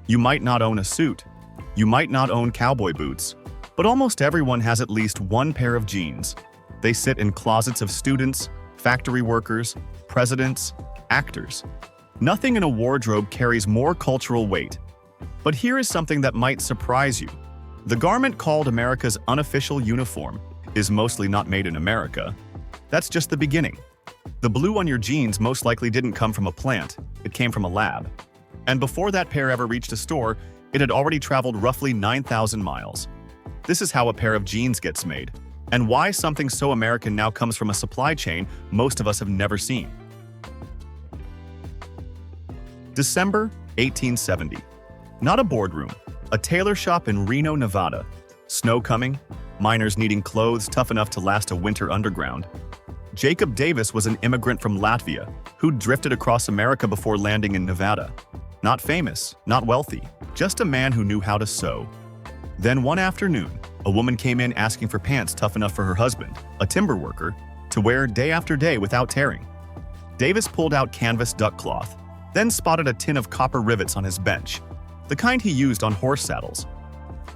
You might not own a suit. You might not own cowboy boots. But almost everyone has at least one pair of jeans. They sit in closets of students, factory workers, presidents, actors. Nothing in a wardrobe carries more cultural weight. But here is something that might surprise you. The garment called America's unofficial uniform is mostly not made in America. That's just the beginning. The blue on your jeans most likely didn't come from a plant, it came from a lab. And before that pair ever reached a store, it had already traveled roughly 9,000 miles. This is how a pair of jeans gets made, and why something so American now comes from a supply chain most of us have never seen. December 1870. Not a boardroom, a tailor shop in Reno, Nevada. Snow coming, miners needing clothes tough enough to last a winter underground. Jacob Davis was an immigrant from Latvia who drifted across America before landing in Nevada. Not famous, not wealthy, just a man who knew how to sew. Then one afternoon, a woman came in asking for pants tough enough for her husband, a timber worker, to wear day after day without tearing. Davis pulled out canvas duck cloth, then spotted a tin of copper rivets on his bench, the kind he used on horse saddles.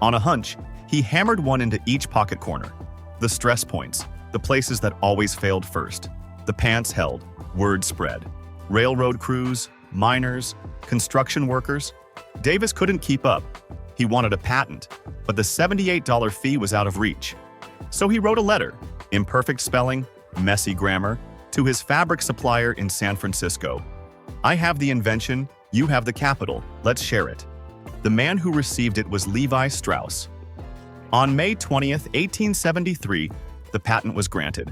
On a hunch, he hammered one into each pocket corner. The stress points, the places that always failed first. The pants held, word spread. Railroad crews, miners, construction workers. Davis couldn't keep up. He wanted a patent, but the $78 fee was out of reach. So he wrote a letter, imperfect spelling, messy grammar, to his fabric supplier in San Francisco. I have the invention, you have the capital, let's share it. The man who received it was Levi Strauss. On May 20th, 1873, the patent was granted.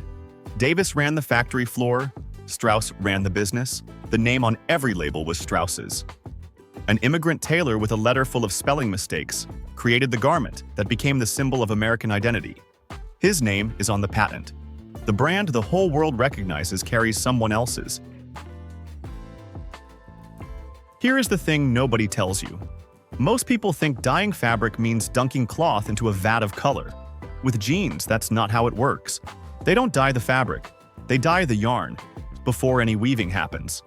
Davis ran the factory floor, Strauss ran the business. The name on every label was Strauss's. An immigrant tailor with a letter full of spelling mistakes created the garment that became the symbol of American identity. His name is on the patent. The brand the whole world recognizes carries someone else's. Here is the thing nobody tells you. Most people think dyeing fabric means dunking cloth into a vat of color. With jeans, that's not how it works. They don't dye the fabric, they dye the yarn before any weaving happens.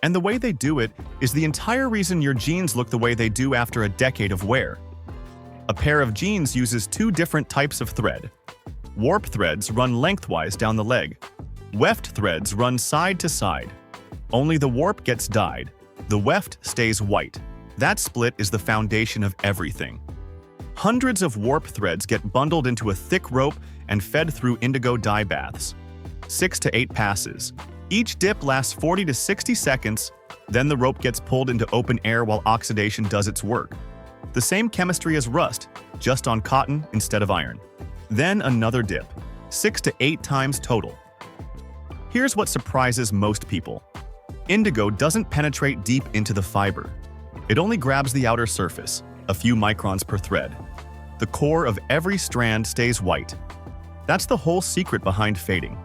And the way they do it is the entire reason your jeans look the way they do after a decade of wear. A pair of jeans uses two different types of thread. Warp threads run lengthwise down the leg. Weft threads run side to side. Only the warp gets dyed. The weft stays white. That split is the foundation of everything. Hundreds of warp threads get bundled into a thick rope and fed through indigo dye baths. 6 to 8 passes. Each dip lasts 40 to 60 seconds, then the rope gets pulled into open air while oxidation does its work. The same chemistry as rust, just on cotton instead of iron. Then another dip, 6 to 8 times total. Here's what surprises most people. Indigo doesn't penetrate deep into the fiber. It only grabs the outer surface, a few microns per thread. The core of every strand stays white. That's the whole secret behind fading.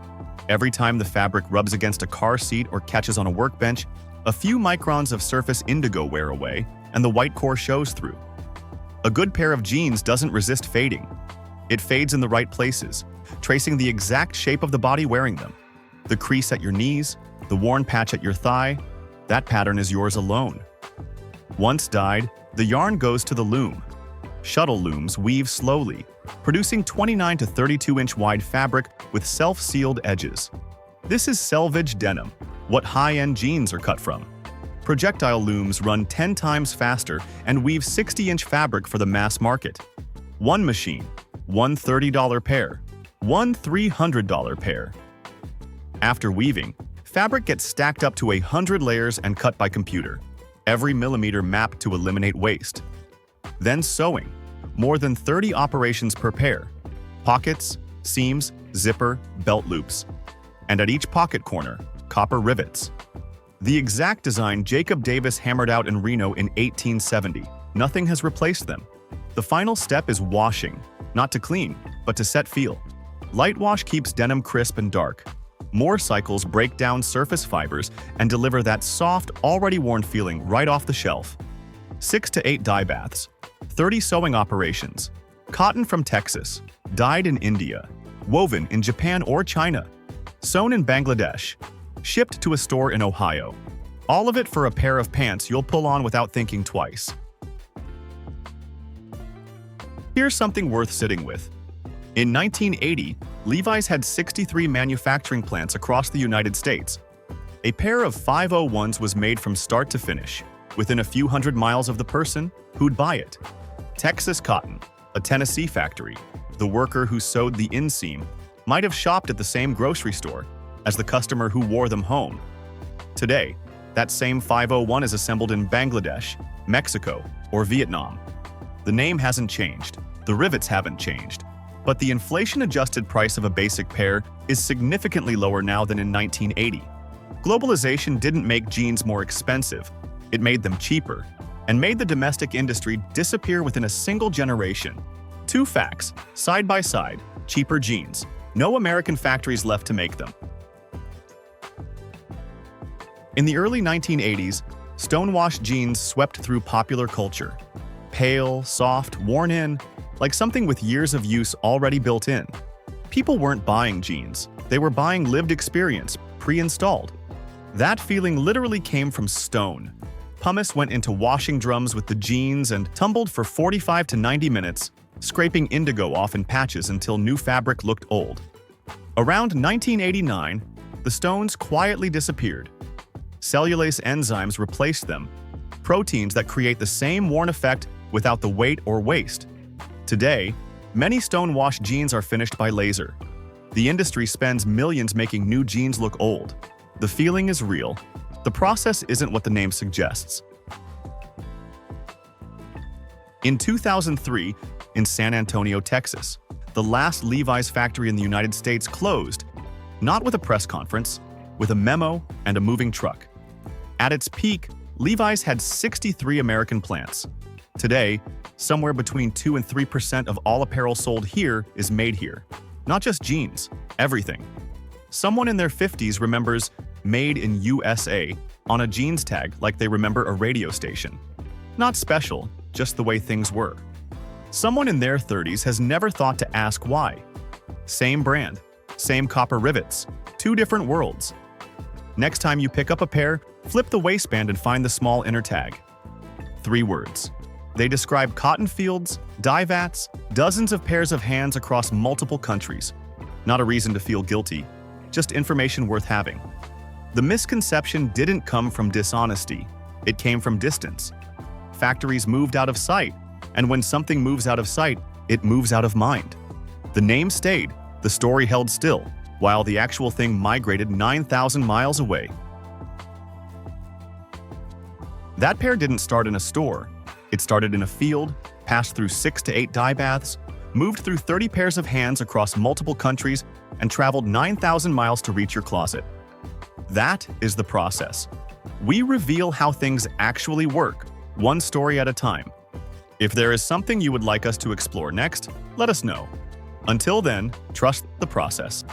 Every time the fabric rubs against a car seat or catches on a workbench, a few microns of surface indigo wear away, and the white core shows through. A good pair of jeans doesn't resist fading. It fades in the right places, tracing the exact shape of the body wearing them. The crease at your knees, the worn patch at your thigh, that pattern is yours alone. Once dyed, the yarn goes to the loom. Shuttle looms weave slowly, producing 29 to 32-inch wide fabric with self-sealed edges. This is selvage denim, what high-end jeans are cut from. Projectile looms run 10 times faster and weave 60-inch fabric for the mass market. One machine, one $30 pair, one $300 pair. After weaving, fabric gets stacked up to 100 layers and cut by computer, every millimeter mapped to eliminate waste. Then sewing, more than 30 operations per pair. Pockets, seams, zipper, belt loops. And at each pocket corner, copper rivets. The exact design Jacob Davis hammered out in Reno in 1870. Nothing has replaced them. The final step is washing, not to clean, but to set feel. Light wash keeps denim crisp and dark. More cycles break down surface fibers and deliver that soft, already worn feeling right off the shelf. 6 to 8 dye baths, 30 sewing operations, cotton from Texas, dyed in India, woven in Japan or China, sewn in Bangladesh, shipped to a store in Ohio. All of it for a pair of pants you'll pull on without thinking twice. Here's something worth sitting with. In 1980, Levi's had 63 manufacturing plants across the United States. A pair of 501s was made from start to finish, within a few hundred miles of the person who'd buy it. Texas cotton, a Tennessee factory. The worker who sewed the inseam might have shopped at the same grocery store as the customer who wore them home. Today, that same 501 is assembled in Bangladesh, Mexico, or Vietnam. The name hasn't changed, the rivets haven't changed, but the inflation-adjusted price of a basic pair is significantly lower now than in 1980. Globalization didn't make jeans more expensive, it made them cheaper, and made the domestic industry disappear within a single generation. Two facts, side by side, cheaper jeans. No American factories left to make them. In the early 1980s, stonewashed jeans swept through popular culture. Pale, soft, worn in, like something with years of use already built in. People weren't buying jeans, they were buying lived experience, pre-installed. That feeling literally came from stone. Pumice went into washing drums with the jeans and tumbled for 45 to 90 minutes, scraping indigo off in patches until new fabric looked old. Around 1989, the stones quietly disappeared. Cellulase enzymes replaced them, proteins that create the same worn effect without the weight or waste. Today, many stone-washed jeans are finished by laser. The industry spends millions making new jeans look old. The feeling is real. The process isn't what the name suggests. In 2003, in San Antonio, Texas, the last Levi's factory in the United States closed, not with a press conference, with a memo and a moving truck. At its peak, Levi's had 63 American plants. Today, somewhere between 2 and 3% of all apparel sold here is made here. Not just jeans, everything. Someone in their 50s remembers "Made in USA" on a jeans tag like they remember a radio station. Not special, just the way things were. Someone in their 30s has never thought to ask why. Same brand, same copper rivets, two different worlds. Next time you pick up a pair, flip the waistband and find the small inner tag. 3 words. They describe cotton fields, dye vats, dozens of pairs of hands across multiple countries. Not a reason to feel guilty, just information worth having. The misconception didn't come from dishonesty, it came from distance. Factories moved out of sight, and when something moves out of sight, it moves out of mind. The name stayed, the story held still, while the actual thing migrated 9,000 miles away. That pair didn't start in a store. It started in a field, passed through 6 to 8 dye baths, moved through 30 pairs of hands across multiple countries, and traveled 9,000 miles to reach your closet. That is the process. We reveal how things actually work, one story at a time. If there is something you would like us to explore next, let us know. Until then, trust the process.